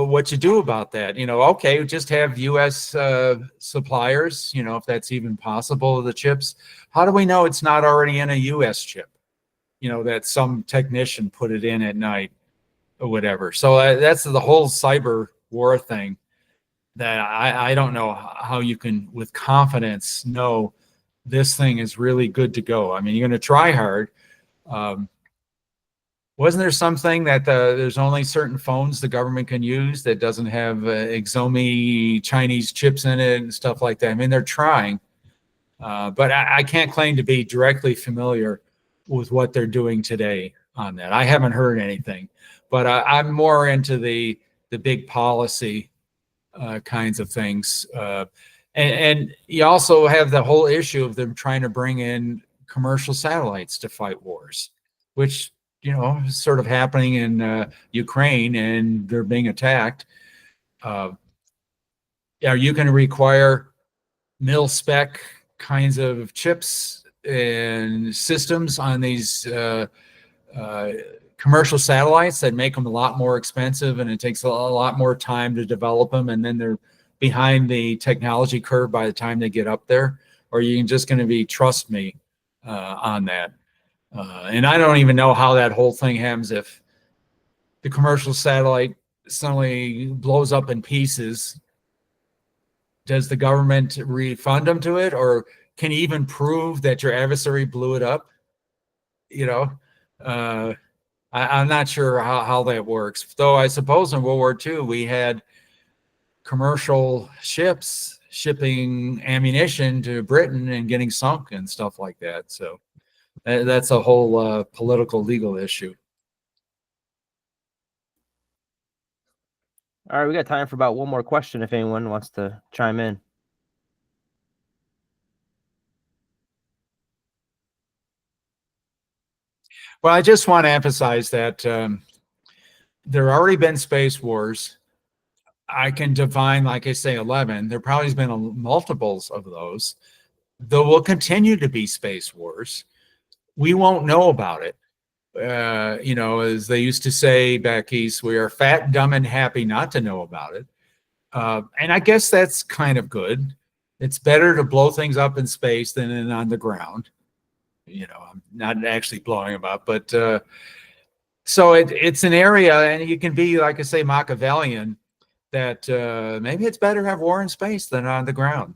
what you do about that. You know, okay, just have U.S. suppliers, you know, if that's even possible, of the chips. How do we know it's not already in a U.S. chip? You know, that some technician put it in at night or whatever. So that's the whole cyber war thing that I don't know how you can, with confidence, know this thing is really good to go. I mean, you're going to try hard. Wasn't there something that there's only certain phones the government can use that doesn't have Xiaomi Chinese chips in it and stuff like that? I mean, they're trying, but I can't claim to be directly familiar with what they're doing today on that. I haven't heard anything, but I'm more into the big policy kinds of things. And you also have the whole issue of them trying to bring in commercial satellites to fight wars, which sort of happening in Ukraine, and they're being attacked. Are you going to require mil spec kinds of chips and systems on these commercial satellites that make them a lot more expensive, and it takes a lot more time to develop them, and then they're behind the technology curve by the time they get up there? Or are you just going to be trust me on that? And I don't even know how that whole thing happens. If the commercial satellite suddenly blows up in pieces, does the government refund them to it, or can you even prove that your adversary blew it up? I'm not sure how that works. Though I suppose in World War II we had commercial ships shipping ammunition to Britain and getting sunk and stuff like that. So that's a whole political legal issue. All right, we got time for about one more question if anyone wants to chime in. Well, I just want to emphasize that there have already been space wars. I can define, like I say, 11. There probably has been multiples of those. There will continue to be space wars. We won't know about it. As they used to say back east, we are fat, dumb, and happy not to know about it. And I guess that's kind of good. It's better to blow things up in space than on the ground. I'm not actually blowing them up, but so it's an area, and you can be, like I say, Machiavellian, that maybe it's better to have war in space than on the ground.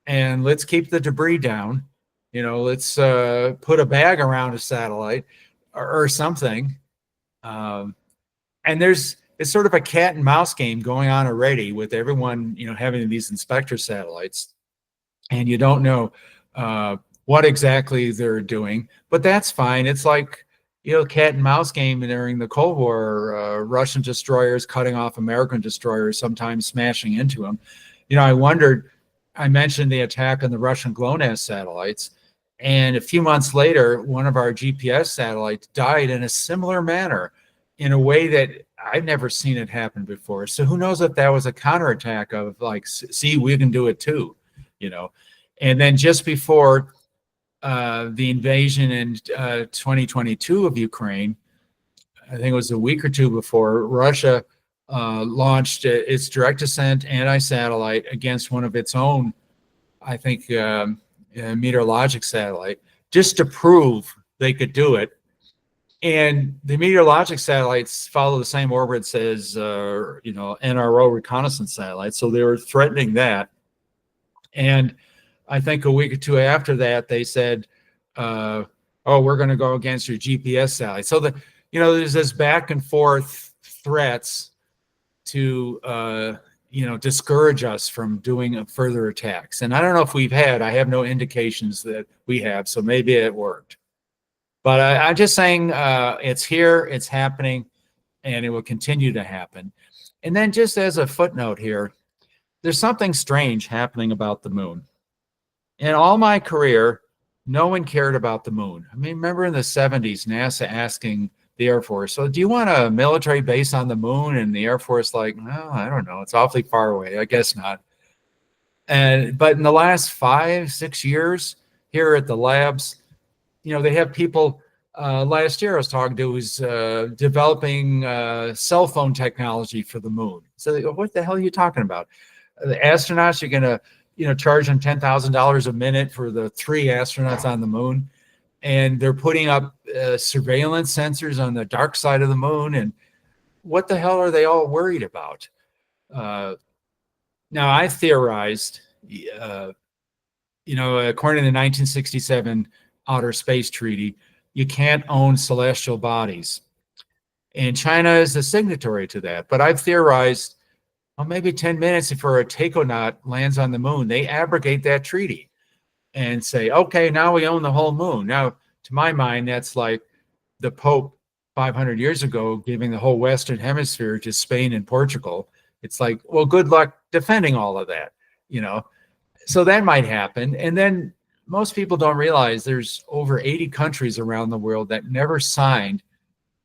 And let's keep the debris down. Let's put a bag around a satellite or something. And it's sort of a cat and mouse game going on already with everyone, having these inspector satellites, and you don't know what exactly they're doing, but that's fine. It's like, cat and mouse game during the Cold War, Russian destroyers cutting off American destroyers, sometimes smashing into them. I mentioned the attack on the Russian GLONASS satellites, and a few months later, one of our GPS satellites died in a similar manner, in a way that I've never seen it happen before. So who knows if that was a counterattack of like, see, we can do it too, And then just before the invasion in 2022 of Ukraine, I think it was a week or two before, Russia launched its direct descent anti-satellite against one of its own, I think, meteorologic satellite, just to prove they could do it. And the meteorologic satellites follow the same orbits as, NRO reconnaissance satellites. So they were threatening that. And I think a week or two after that, they said, we're going to go against your GPS satellite. So there's this back and forth threats to, discourage us from doing further attacks. And I don't know if I have no indications that we have, so maybe it worked. But I'm just saying it's here, it's happening, and it will continue to happen. And then just as a footnote here, there's something strange happening about the moon. In all my career, no one cared about the moon. I mean, remember in the 70s, NASA asking the Air Force, so do you want a military base on the moon? And the Air Force like, no, I don't know. It's awfully far away. I guess not. But in the last 5-6 years here at the labs, they have people, last year I was talking to who's developing cell phone technology for the moon. So they go, what the hell are you talking about? The astronauts, you're going to, charge them $10,000 a minute for the 3 astronauts on the moon. And they're putting up surveillance sensors on the dark side of the moon. And what the hell are they all worried about? Now, I theorized, according to the 1967 Outer Space Treaty, you can't own celestial bodies. And China is a signatory to that. But I've theorized, maybe 10 minutes before a taikonaut lands on the moon, they abrogate that treaty and say, okay, now we own the whole moon. Now, to my mind, that's like the Pope 500 years ago giving the whole Western Hemisphere to Spain and Portugal. It's like, well, good luck defending all of that, So that might happen. And then most people don't realize there's over 80 countries around the world that never signed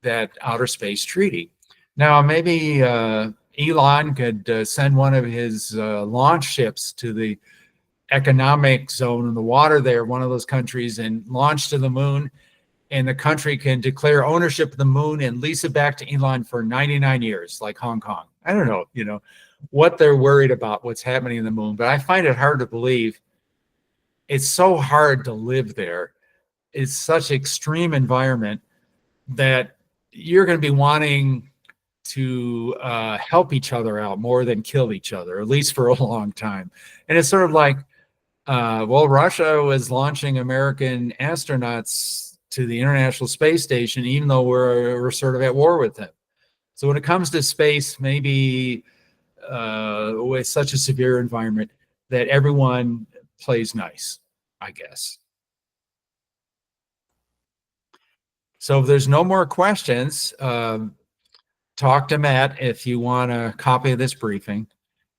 that outer space treaty. Now, maybe Elon could send one of his launch ships to the economic zone in the water there, one of those countries, and launch to the moon, and the country can declare ownership of the moon and lease it back to Elon for 99 years, like Hong Kong. I don't know, what they're worried about, what's happening in the moon, but I find it hard to believe. It's so hard to live there. It's such extreme environment that you're going to be wanting to help each other out more than kill each other, at least for a long time. And it's sort of like, Russia was launching American astronauts to the International Space Station, even though we're sort of at war with them. So when it comes to space, maybe with such a severe environment, that everyone plays nice, I guess. So if there's no more questions, talk to Matt if you want a copy of this briefing.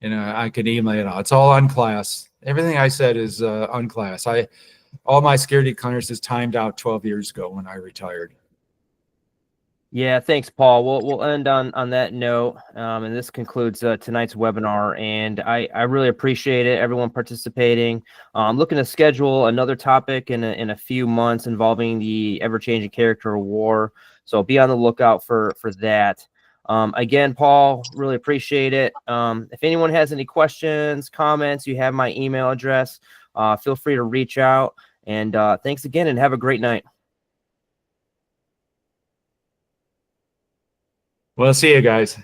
I can email it out. It's all on class. Everything I said is on class. All my security clearances timed out 12 years ago when I retired. Yeah, thanks, Paul. We'll end on that note, and this concludes tonight's webinar. And I really appreciate it, everyone participating. I'm looking to schedule another topic in a few months involving the ever-changing character of war. So be on the lookout for that. Again, Paul, really appreciate it. If anyone has any questions, comments, you have my email address. Feel free to reach out. And thanks again, and have a great night. Well, see you guys.